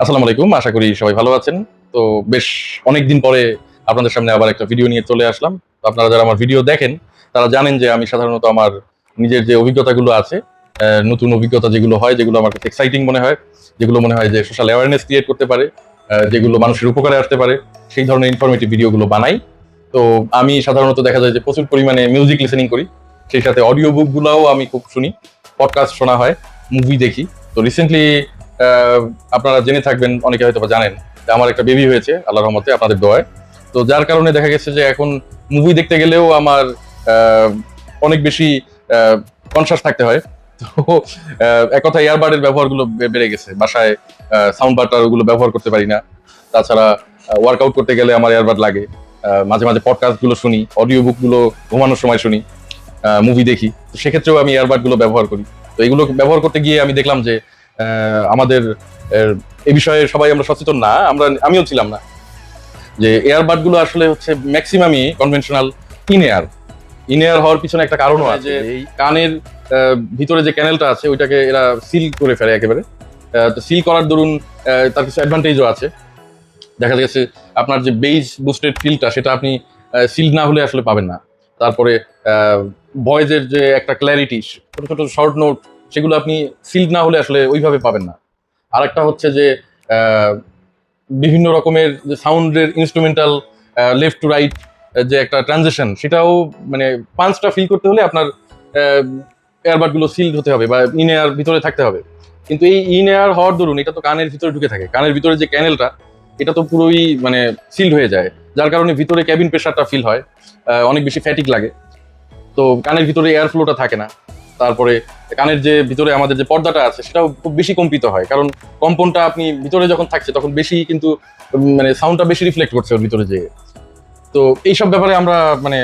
আসসালামু আলাইকুম, আশা করি সবাই ভালো আছেন। তো বেশ অনেকদিন পরে আপনাদের সামনে আবার একটা ভিডিও নিয়ে চলে আসলাম। তো আপনারা যারা আমার ভিডিও দেখেন তারা জানেন যে আমি সাধারণত আমার নিজের যে অভিজ্ঞতাগুলো আছে, নতুন অভিজ্ঞতা যেগুলো হয়, যেগুলো আমার কাছে এক্সাইটিং মনে হয়, যেগুলো মনে হয় যে সোশ্যাল অ্যাওয়ারনেস ক্রিয়েট করতে পারে, যেগুলো মানুষের উপকারে আসতে পারে, সেই ধরনের ইনফরমেটিভ ভিডিওগুলো বানাই। তো আমি সাধারণত দেখা যায় যে প্রচুর পরিমাণে মিউজিক লিসেনিং করি, সেই সাথে অডিও বুকগুলোও আমি খুব শুনি, পডকাস্ট শোনা হয়, মুভি দেখি। তো রিসেন্টলি আপনারা জেনে থাকবেন, অনেকে হয়তো বা জানেন যে আমার একটা বেবি হয়েছে আল্লাহর রহমতে, আপনাদের দোয়ায়। তো যার কারণে দেখা গেছে যে এখন মুভি দেখতে গেলেও আমার আহ, অনেক বেশি কনসাস থাকতে হয়। তো এক কথা ইয়ারবাডের ব্যবহারগুলো বেড়ে গেছে বাসায়। সাউন্ড বাটার ওগুলো ব্যবহার করতে পারি না। তাছাড়া ওয়ার্কআউট করতে গেলে আমার ইয়ারবাড লাগে। মাঝে মাঝে পডকাস্ট গুলো শুনি, অডিও বুক গুলো ঘুমানোর সময় শুনি, মুভি দেখি। তো সেক্ষেত্রেও আমি ইয়ারবাড গুলো ব্যবহার করি। তো এগুলো ব্যবহার করতে গিয়ে আমি দেখলাম যে আমাদের এই বিষয়ে সবাই আমরা সচেতন না, আমিও ছিলাম না, যে এয়ারবাড গুলো আসলে হচ্ছে ম্যাক্সিমামই কনভেনশনাল ইন এয়ার হওয়ার পিছনে একটা কারণও আছে। এই কানের ভিতরে যে ক্যানেলটা আছে ওইটাকে এরা সিল করে ফেলে একেবারে। তো সিল করার দরুন তার কিছু অ্যাডভান্টেজও আছে। দেখা গেছে আপনার যে বেজ বুস্টেড ফিলটা সেটা আপনি সিল না হলে আসলে পাবেন না। তারপরে ভয়েসের যে একটা ক্ল্যারিটি, ছোট ছোট শর্ট নোট, সেগুলো আপনি সিল না হলে আসলে ওইভাবে পাবেন না। আরেকটা হচ্ছে যে আহ, বিভিন্ন রকমের যে সাউন্ডের ইনস্ট্রুমেন্টাল লেফট টু রাইট যে একটা ট্রানজিশন, সেটাও মানে পাঞ্চটা ফিল করতে হলে আপনার এয়ারবাড গুলো সিলড হতে হবে বা ইন এয়ার ভিতরে থাকতে হবে। কিন্তু এই ইন এয়ার হওয়ার দরুন এটা তো কানের ভিতরে ঢুকে থাকে, কানের ভিতরে যে ক্যানেলটা এটা তো পুরোই মানে সিলড হয়ে যায়, যার কারণে ভিতরে ক্যাবিন প্রেশারটা ফিল হয়, অনেক বেশি ফ্যাটিক লাগে। তো কানের ভিতরে এয়ার ফ্লোটা থাকে না। তারপরে কানের যে ভিতরে আমাদের যে পর্দাটা আছে সেটাও খুব বেশি কম্পিত হয়, কারণ কম্পনটা আপনি ভিতরে যখন থাকছে তখন বেশি কিন্তু মানে সাউন্ডটা বেশি রিফ্লেক্ট করছে ওর ভিতরে যে। তো এইসব ব্যাপারে আমরা মানে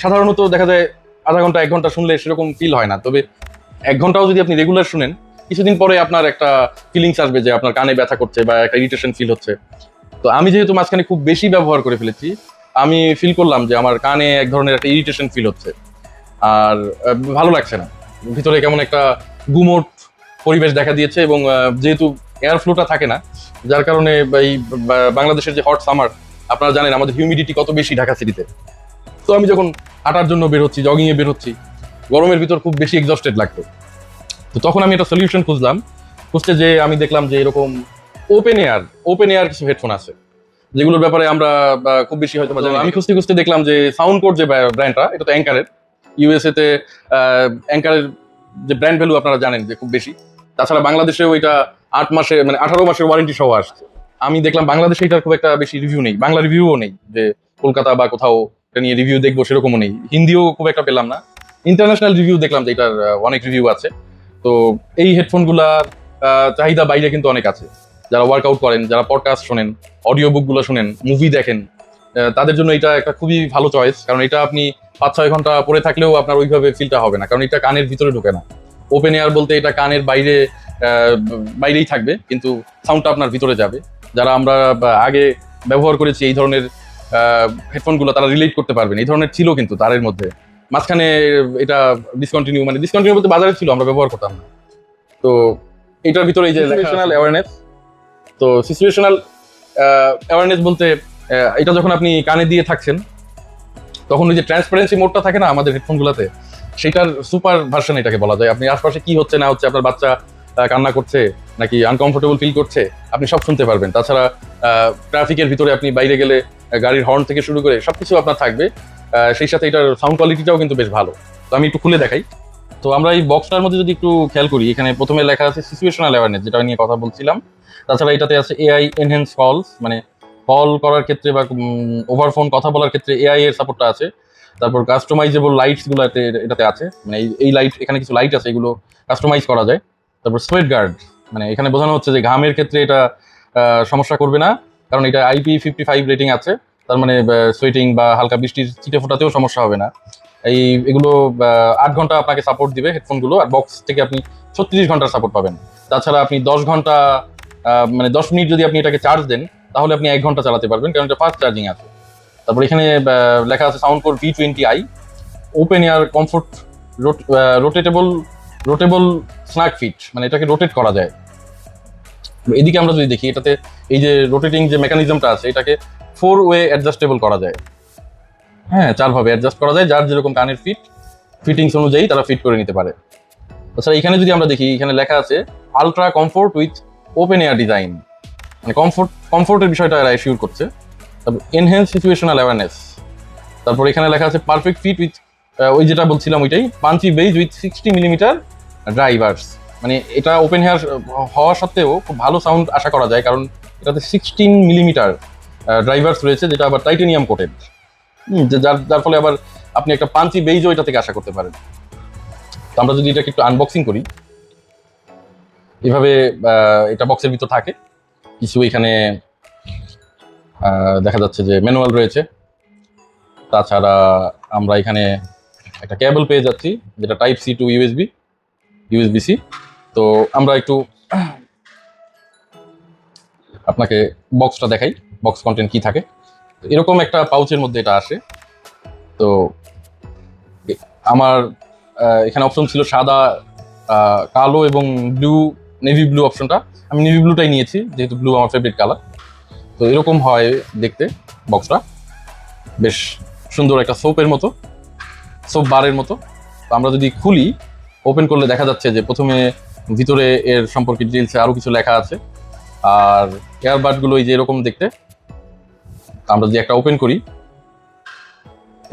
সাধারণত দেখা যায় আধা ঘন্টা 1 ঘন্টা শুনলে সেরকম ফিল হয় না, তবে 1 ঘন্টাও যদি আপনি রেগুলার শুনেন, কিছুদিন পরে আপনার একটা ফিলিংস আসবে যে আপনার কানে ব্যথা করছে বা একটা ইরিটেশন ফিল হচ্ছে। তো আমি যেহেতু মাঝখানে খুব বেশি ব্যবহার করে ফেলেছি, আমি ফিল করলাম যে আমার কানে এক ধরনের একটা ইরিটেশন ফিল হচ্ছে, আর ভালো লাগছে না। ভিতরে কেমন একটা গুমোট পরিবেশ দেখা দিয়েছে, এবং যেহেতু এয়ার ফ্লোটা থাকে না, যার কারণে এই বাংলাদেশের যে হট সামার, আপনারা জানেন আমাদের হিউমিডিটি কত বেশি ঢাকা সিটিতে। তো আমি যখন হাঁটার জন্য বের হচ্ছি, জগিং এ বের হচ্ছি, গরমের ভিতর খুব বেশি এক্সস্টেড লাগতো। তো তখন আমি একটা সলিউশন খুঁজলাম, খুঁজতে যে আমি দেখলাম যে এরকম ওপেন এয়ার কিছু হেডফোন আছে, যেগুলোর ব্যাপারে আমরা খুব বেশি হয়তো জানি না। আমি খুঁজতে খুঁজতে দেখলাম যে সাউন্ড কোড যে ব্র্যান্ডটা, এটা তো অ্যাঙ্কারের, ইউএসএ তে অ্যাঙ্কারের যে ব্র্যান্ড ভ্যালু আপনারা জানেন যে খুব বেশি। তাছাড়া বাংলাদেশেও এটা 8 মাসে মানে 18 মাসের ওয়ারেন্টি সহ আসছে। আমি দেখলাম বাংলাদেশে এটার খুব একটা বেশি রিভিউ নেই, বাংলা রিভিউও নেই, যে কলকাতা বা কোথাও এটা নিয়ে রিভিউ দেখবো সেরকমও নেই, হিন্দিও খুব একটা পেলাম না। ইন্টারন্যাশনাল রিভিউ দেখলাম যে এটার অনেক রিভিউ আছে। তো এই হেডফোনগুলার চাহিদা বাইরে কিন্তু অনেক আছে। যারা ওয়ার্কআউট করেন, যারা পডকাস্ট শোনেন, অডিও বুকগুলো শোনেন, মুভি দেখেন, তাদের জন্য এটা একটা খুবই ভালো চয়েস, কারণ এটা আপনি 5-6 ঘন্টা পরে থাকলেও আপনার ওইভাবে ফিলটা হবে না, কারণ এটা কানের ভিতরে ঢোকে না। ওপেন এয়ার বলতে এটা কানের বাইরে বাইরেই থাকবে, কিন্তু সাউন্ডটা আপনার ভিতরে যাবে। যারা আমরা আগে ব্যবহার করেছি এই ধরনের হেডফোনগুলো, তারা রিলেট করতে পারবেন। এই ধরনের ছিল কিন্তু তারের মধ্যে, মাঝখানে এটা ডিসকন্টিনিউ বলতে বাজারে ছিল, আমরা ব্যবহার করতাম না। তো এটার ভিতরে এই যে সিচুয়েশনাল অ্যাওয়ারনেস, তো সিচুয়েশনাল অ্যাওয়ারনেস বলতে এটা যখন আপনি কানে দিয়ে থাকছেন, তখন ওই যে ট্রান্সপারেন্সি মোডটা থাকে না আমাদের হেডফোনগুলোতে, সেটার সুপার ভার্সন এটাকে বলা যায়। আপনি আশপাশে কি হচ্ছে না হচ্ছে, আপনার বাচ্চা কান্না করছে নাকি আনকমফোর্টেবল ফিল করছে, আপনি সব শুনতে পারবেন। তাছাড়া ট্রাফিকের ভিতরে আপনি বাইরে গেলে গাড়ির হর্ন থেকে শুরু করে সবকিছু আপনার থাকবে। সেই সাথে এটার সাউন্ড কোয়ালিটিটাও কিন্তু বেশ ভালো। তো আমি একটু খুলে দেখাই। তো আমরা এই বক্সটার মধ্যে যদি একটু খেয়াল করি, এখানে প্রথমে লেখা আছে সিচুয়েশনাল অ্যাওয়ারনেস, যেটা নিয়ে কথা বলছিলাম। তাছাড়া এটাতে আছে এআই এনহ্যান্স কলস, মানে কল করার ক্ষেত্রে বা ওভার ফোন কথা বলার ক্ষেত্রে এআই এর সাপোর্টটা আছে। তারপর কাস্টমাইজেবল লাইটস গুলো এটাতে আছে, মানে এই লাইট, এখানে কিছু লাইট আছে, এগুলো কাস্টমাইজ করা যায়। তারপর সোয়েট গার্ড, মানে এখানে বোঝানো হচ্ছে যে ঘামের ক্ষেত্রে এটা সমস্যা করবে না, কারণ এটা IP55 রেটিং আছে। তার মানে সোয়েটিং বা হালকা বৃষ্টির ছিটে ফোটাতেও সমস্যা হবে না। এগুলো 8 ঘন্টা আপনাকে সাপোর্ট দিবে হেডফোনগুলো, আর বক্স থেকে আপনি 36 ঘন্টার সাপোর্ট পাবেন। তাছাড়া আপনি 10 ঘন্টা মানে 10 মিনিট যদি আপনি এটাকে চার্জ দেন, তাহলে আপনি 1 ঘন্টা চালাতে পারবেন, কারণ এটা ফাস্ট চার্জিং আছে। তারপর এখানে লেখা আছে sound core V20i, open air comfort, rotatable snug fit, মানে এটাকে রোটেট করা যায়। এদিকে আমরা যদি দেখি, এটাতে এই যে রোটেটিং যে মেকানিজমটা আছে, এটাকে 4 ওয়ে অ্যাডজাস্টেবল করা যায়। হ্যাঁ, 4 ভাবে অ্যাডজাস্ট করা যায়, যার যেরকম কানের ফিটিংস অনুযায়ী তারা ফিট করে নিতে পারে। তাছাড়া এখানে যদি আমরা দেখি, এখানে লেখা আছে ultra comfort with open air design, মানে কমফোর্টের বিষয়টা এরা এশিওর করছে। তারপর এনহ্যান্স সিচুয়েশনাল অ্যাওয়ারনেস, তারপর এখানে লেখা আছে পারফেক্ট ফিট উইথ, ওই যেটা বলছিলাম ওইটাই, Panji base with 60 millimetre drivers. মানে এটা ওপেন হেয়ার হওয়া সত্ত্বেও খুব ভালো সাউন্ড আশা করা যায়, কারণ এটাতে 16 মিলিমিটার ড্রাইভার্স রয়েছে, যেটা আবার টাইটেনিয়াম কোটেড, যার ফলে আবার আপনি একটা পাঞ্চি বেজও এটা থেকে আশা করতে পারেন। তো আমরা যদি এটাকে একটু আনবক্সিং করি, এভাবে এটা বক্সের ভিতর থাকে কিছু। এখানে দেখা যাচ্ছে যে ম্যানুয়াল রয়েছে। তাছাড়া আমরা এখানে একটা কেবল পেয়ে যাচ্ছি, যেটা type C to USB C. তো আমরা একটু আপনাকে বক্সটা দেখাই, বক্স কন্টেন্ট কি থাকে। এরকম একটা পাউচের মধ্যে এটা আসে। তো আমার এখানে অপশন ছিল সাদা, কালো এবং ব্লু, নেভি ব্লু অপশনটা। আমি নেভি ব্লুটাই নিয়েছি, যেহেতু ব্লু আমার ফেভারিট কালার। তো এরকম হয় দেখতে বক্সটা, বেশ সুন্দর একটা সোপের মতো, সোপ বারের মতো। তো আমরা যদি খুলি, ওপেন করলে দেখা যাচ্ছে যে প্রথমে ভিতরে এর সম্পর্কে ডিটেলসে আরও কিছু লেখা আছে। আর এয়ারবাডগুলো এই যে এরকম দেখতে। আমরা যদি একটা ওপেন করি,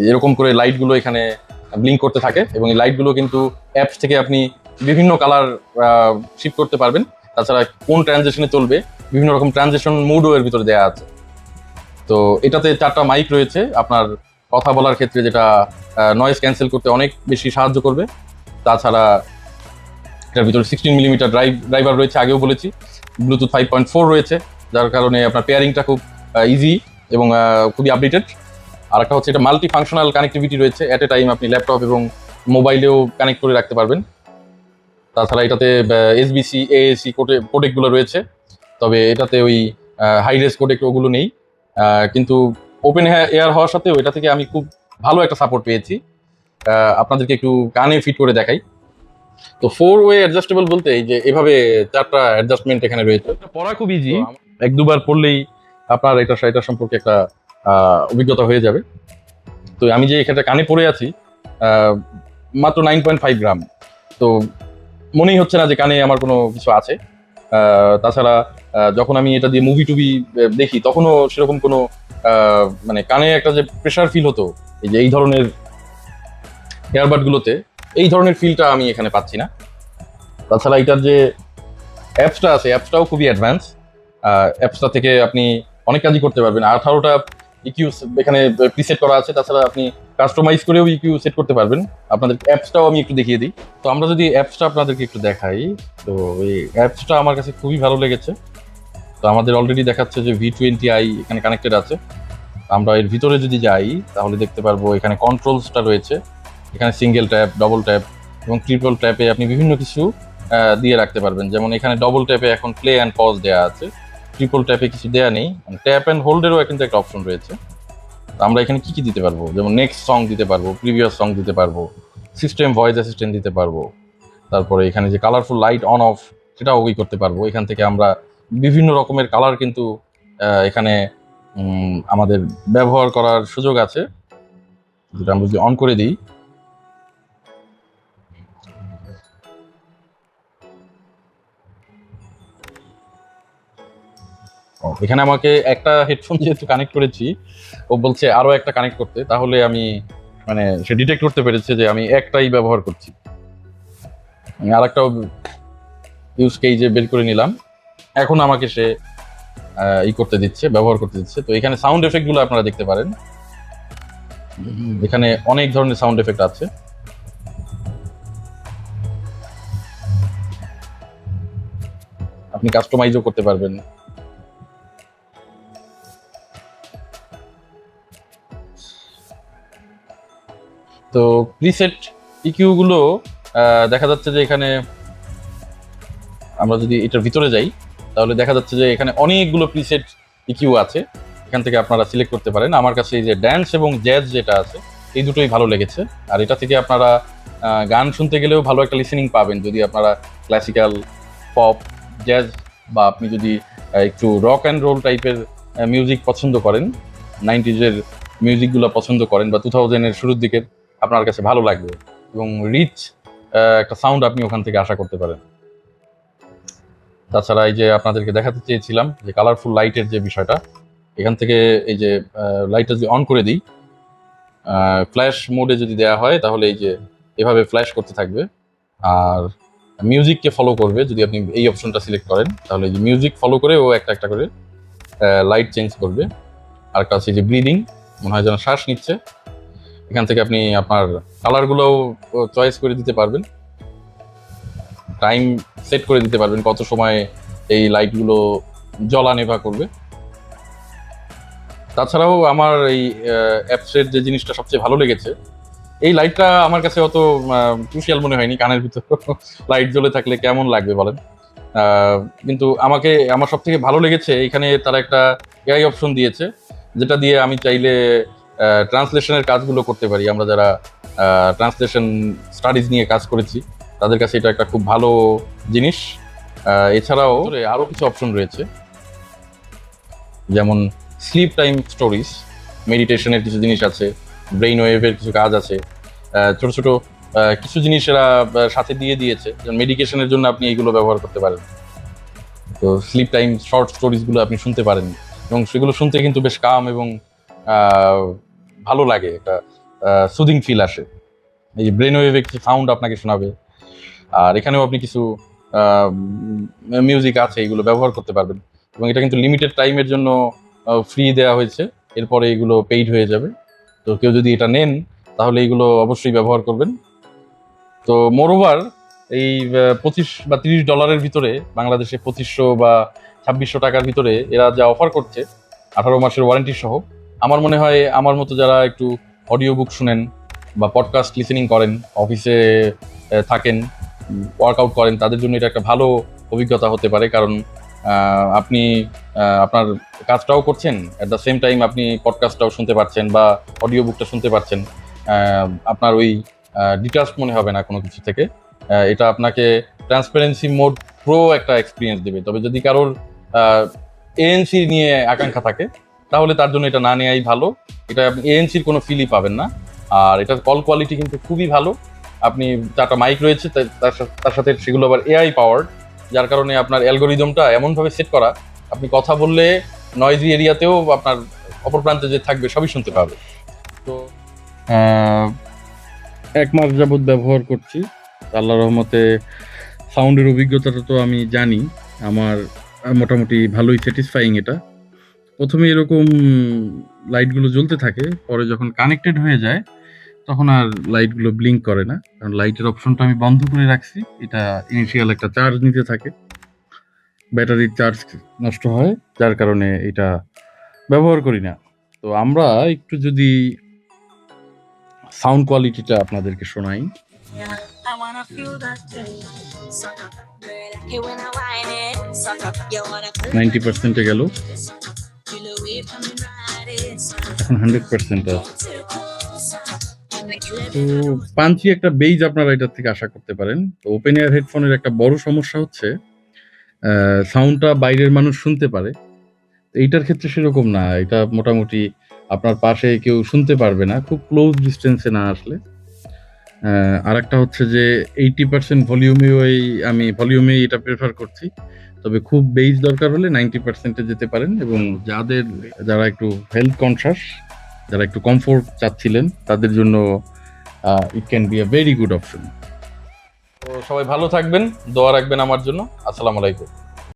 এরকম করে লাইটগুলো এখানে ব্লিঙ্ক করতে থাকে, এবং এই লাইটগুলো কিন্তু অ্যাপস থেকে আপনি বিভিন্ন কালার শিফট করতে পারবেন। তাছাড়া কোন ট্রানজেকশনে চলবে, বিভিন্ন রকম ট্রানজেকশন মোডও এর ভিতরে দেওয়া আছে। তো এটাতে 4টা মাইক রয়েছে আপনার কথা বলার ক্ষেত্রে, যেটা নয়েজ ক্যান্সেল করতে অনেক বেশি সাহায্য করবে। তাছাড়া এটার ভিতরে 16 মিলিমিটার ড্রাইভার রয়েছে, আগেও বলেছি। ব্লুটুথ 5.4 রয়েছে, যার কারণে আপনার পেয়ারিংটা খুব ইজি এবং খুবই আপডেটেড। আর একটা হচ্ছে এটা মাল্টি ফাংশনাল কানেক্টিভিটি রয়েছে, অ্যাট এ টাইম আপনি ল্যাপটপ এবং মোবাইলেও কানেক্ট করে রাখতে পারবেন। তাছাড়া এটাতে এসবিসি এএসি কোডেকগুলো রয়েছে, তবে এটাতে ওই হাই রেস কোডেক ওগুলো নেই। কিন্তু ওপেন এয়ার হওয়ার সাথেও এটা থেকে আমি খুব ভালো একটা সাপোর্ট পেয়েছি। আপনাদেরকে একটু কানে ফিট করে দেখাই। তো 4 ওয়ে অ্যাডজাস্টেবল বলতে এই যে এভাবে 4টা অ্যাডজাস্টমেন্ট এখানে রয়েছে। পড়া খুব ইজি, 1-2 বার পড়লেই আপনার এটা সম্পর্কে একটা অভিজ্ঞতা হয়ে যাবে। তো আমি যে এখানে কানে পড়ে আছি, মাত্র 9.5 গ্রাম। তো মনেই হচ্ছে না যে কানে আমার কোনো কিছু আছে। তাছাড়া যখন আমি এটা দিয়ে মুভি টুভি দেখি, তখনও সেরকম কোনো মানে কানে একটা যে প্রেশার ফিল হতো এই ধরনের এয়ারবাডগুলোতে, এই ধরনের ফিলটা আমি এখানে পাচ্ছি না। তাছাড়া এটার যে অ্যাপসটা আছে, অ্যাপসটাও খুবই অ্যাডভান্স। অ্যাপসটা থেকে আপনি অনেক কাজই করতে পারবেন। 18টা ইকিউ এখানে প্রিসেট করা আছে। তাছাড়া আপনি কাস্টমাইজ করেও ইকিউ সেট করতে পারবেন। আপনাদের অ্যাপসটাও আমি একটু দেখিয়ে দিই। তো আমরা যদি অ্যাপসটা আপনাদেরকে একটু দেখাই, তো এই অ্যাপসটা আমার কাছে খুবই ভালো লেগেছে। তো আমাদের অলরেডি দেখাচ্ছে যে V20i এখানে কানেক্টেড আছে। আমরা এর ভিতরে যদি যাই, তাহলে দেখতে পারবো এখানে কন্ট্রোলসটা রয়েছে। এখানে সিঙ্গেল ট্যাপ, ডবল ট্যাপ এবং ট্রিপল ট্যাপে আপনি বিভিন্ন কিছু দিয়ে রাখতে পারবেন। যেমন এখানে ডবল ট্যাপে এখন প্লে অ্যান্ড পজ দেওয়া আছে, ট্রিপল ট্যাপে কিছু দেওয়া নেই। ট্যাপ অ্যান্ড হোল্ডেরও কিন্তু একটা অপশন রয়েছে। আমরা এখানে কি দিতে পারবো, যেমন নেক্সট সং দিতে পারবো, প্রিভিয়াস সং দিতে পারবো, সিস্টেম ভয়েস অ্যাসিস্ট্যান্ট দিতে পারবো। তারপরে এখানে যে কালারফুল লাইট অন অফ, সেটাও ওই করতে পারবো। এখান থেকে আমরা বিভিন্ন রকমের কালার কিন্তু এখানে আমাদের ব্যবহার করার সুযোগ আছে, যেটা আমরা যদি অন করে দিই, এখানে আমাকে একটা হেডফোন যেহেতু কানেক্ট করেছি, ও বলছে আরো একটা কানেক্ট করতে। তাহলে আমি মানে সে ডিটেক্ট করতে পেরেছে যে আমি একটাই ব্যবহার করছি। আমি আর একটাও ইউজ কেজে বের করে নিলাম। এখন আমাকে সে করতে দিচ্ছে, ব্যবহার করতে দিচ্ছে। তো এখানে সাউন্ড এফেক্ট গুলো আপনারা দেখতে পারেন। এখানে অনেক ধরনের সাউন্ড এফেক্ট আছে। আপনি কাস্টমাইজও করতে পারবেন। তো প্রিসেট ইকিউ গুলো দেখা যাচ্ছে যে এখানে আমরা যদি এটার ভিতরে যাই, তাহলে দেখা যাচ্ছে যে এখানে অনেকগুলো প্রিসেট ইকিউ আছে। এখান থেকে আপনারা সিলেক্ট করতে পারেন। আমার কাছে এই যে ড্যান্স এবং জ্যাজ যেটা আছে, এই দুটোই ভালো লেগেছে। আর এটা থেকে আপনারা গান শুনতে গেলেও ভালো একটা লিসেনিং পাবেন, যদি আপনারা ক্লাসিক্যাল, পপ, জ্যাজ বা আপনি যদি একটু রক অ্যান্ড রোল টাইপের মিউজিক পছন্দ করেন, 90s মিউজিকগুলো পছন্দ করেন বা 2000 শুরুর দিকের, আপনার কাছে ভালো লাগবে এবং রিচ একটা সাউন্ড আপনি ওখান থেকে আশা করতে পারেন। তাছাড়া এই যে আপনাদেরকে দেখাতে চেয়েছিলাম যে কালারফুল লাইটের যে বিষয়টা, এখান থেকে এই যে লাইটটা যদি অন করে দিই, ফ্ল্যাশ মোডে যদি দেওয়া হয় তাহলে এই যে এভাবে ফ্ল্যাশ করতে থাকবে আর মিউজিককে ফলো করবে। যদি আপনি এই অপশনটা সিলেক্ট করেন তাহলে এই যে মিউজিক ফলো করে ও একটা একটা করে লাইট চেঞ্জ করবে। আর একটা আছে যে ব্রিদিং, মনে হয় যেন শ্বাস নিচ্ছে। এখান থেকে আপনি আপনার কালারগুলোও চয়েস করে দিতে পারবেন, টাইম সেট করে দিতে পারবেন কত সময় এই লাইটগুলো জ্বলা নেভা করবে। তাছাড়াও আমার এই অ্যাপসের যে জিনিসটা সবচেয়ে ভালো লেগেছে, এই লাইটটা আমার কাছে অত ক্রুশিয়াল মনে হয়নি। কানের ভিতর লাইট জ্বলে থাকলে কেমন লাগবে বলেন, কিন্তু আমার সব থেকে ভালো লেগেছে এখানে তারা একটা এআই অপশন দিয়েছে, যেটা দিয়ে আমি চাইলে ট্রান্সলেশনের কাজগুলো করতে পারি। আমরা যারা ট্রান্সলেশন স্টাডিজ নিয়ে কাজ করেছি তাদের কাছে এটা একটা খুব ভালো জিনিস। এছাড়াও আরও কিছু অপশন রয়েছে, যেমন স্লিপ টাইম স্টোরিজ, মেডিটেশনের কিছু জিনিস আছে, ব্রেইন ওয়েভের কিছু কাজ আছে, ছোট ছোট কিছু জিনিস এরা সাথে দিয়ে দিয়েছে, যেমন মেডিকেশনের জন্য আপনি এইগুলো ব্যবহার করতে পারেন। তো স্লিপ টাইম শর্ট স্টোরিজগুলো আপনি শুনতে পারেন এবং সেগুলো শুনতে কিন্তু বেশ কাম এবং ভালো লাগে, একটা সুদিং ফিল আসে। এই ব্রেন ওয়েভে কিছু সাউন্ড আপনাকে শোনাবে, আর এখানেও আপনি কিছু মিউজিক আছে, এগুলো ব্যবহার করতে পারবেন। এবং এটা কিন্তু লিমিটেড টাইমের জন্য ফ্রি দেওয়া হয়েছে, এরপরে এগুলো পেইড হয়ে যাবে। তো কেউ যদি এটা নেন তাহলে এইগুলো অবশ্যই ব্যবহার করবেন। তো মোরওভার এই $25 বা $30 ভিতরে, বাংলাদেশে 2500 বা 2600 টাকার ভিতরে এরা যা অফার করছে 18 মাসের ওয়ারেন্টি সহ, আমার মনে হয় আমার মতো যারা একটু অডিও বুক শুনেন বা পডকাস্ট লিসেনিং করেন, অফিসে থাকেন, ওয়ার্কআউট করেন, তাদের জন্য এটা একটা ভালো অভিজ্ঞতা হতে পারে। কারণ আপনি আপনার কাজটাও করছেন, অ্যাট দ্য সেম টাইম আপনি পডকাস্টটাও শুনতে পারছেন বা অডিও বুকটা শুনতে পারছেন। আপনার ওই ডিটাচ মনে হবে না কোনো কিছু থেকে। এটা আপনাকে ট্রান্সপারেন্সি মোড প্রো একটা এক্সপিরিয়েন্স দেবে। তবে যদি কারোর এএনসি নিয়ে আকাঙ্ক্ষা থাকে তাহলে তার জন্য এটা না নেওয়াই ভালো। এটা আপনি এএনসির কোনো ফিলই পাবেন না। আর এটার কল কোয়ালিটি কিন্তু খুবই ভালো। আপনি 4টা মাইক রয়েছে, তার সাথে সেগুলো আবার এআই পাওয়ার্ড, যার কারণে আপনার অ্যালগোরিদমটা এমনভাবে সেট করা, আপনি কথা বললে নয়েজি এরিয়াতেও আপনার অপর প্রান্তে যে থাকবে সবই শুনতে পাবে। তো 1 মাস যাবৎ ব্যবহার করছি, আল্লাহর রহমতে সাউন্ডের অভিজ্ঞতাটা তো আমি জানি আমার মোটামুটি ভালোই স্যাটিসফাইং। এটা প্রথমে এরকম লাইটগুলো জ্বলতে থাকে, পরে যখন কানেক্টেড হয়ে যায় তখন আর লাইটগুলো ব্লিঙ্ক করে না, কারণ লাইটের অপশনটা আমি বন্ধ করে রাখছি। এটা ইনিশিয়াল একটা চার্জ নিতে থাকে, ব্যাটারির চার্জ নষ্ট হয়, যার কারণে এটা ব্যবহার করি না। তো আমরা একটু যদি সাউন্ড কোয়ালিটিটা আপনাদেরকে শোনাই। I wanna feel that thing. Suck up, girl, like it when I whine it. Suck up, you wanna 90% এ গেল, এখন 100% আছে। তো পাঞ্চি একটা বেইজ আপনারা এটার থেকে আশা করতে পারেন। তো ওপেন এয়ার হেডফোনের একটা বড় সমস্যা হচ্ছে সাউন্ডটা বাইরের মানুষ শুনতে পারে, এইটার ক্ষেত্রে সেরকম না। এটা মোটামুটি আপনার পাশে কেউ শুনতে পারবে না, খুব ক্লোজ ডিস্টেন্সে না আসলে। আর একটা হচ্ছে যে 80% ভলিউমেই এটা প্রেফার করছি। তবে খুব বেইজ দরকার হলে 90%-এ যেতে পারেন। এবং যারা একটু হেলথ কনসাস, যারা একটু কমফোর্ট চাচ্ছিলেন, তাদের জন্য it can be a very good option. তো সবাই ভালো থাকবেন, দোয়া রাখবেন আমার জন্য। আসসালামু আলাইকুম।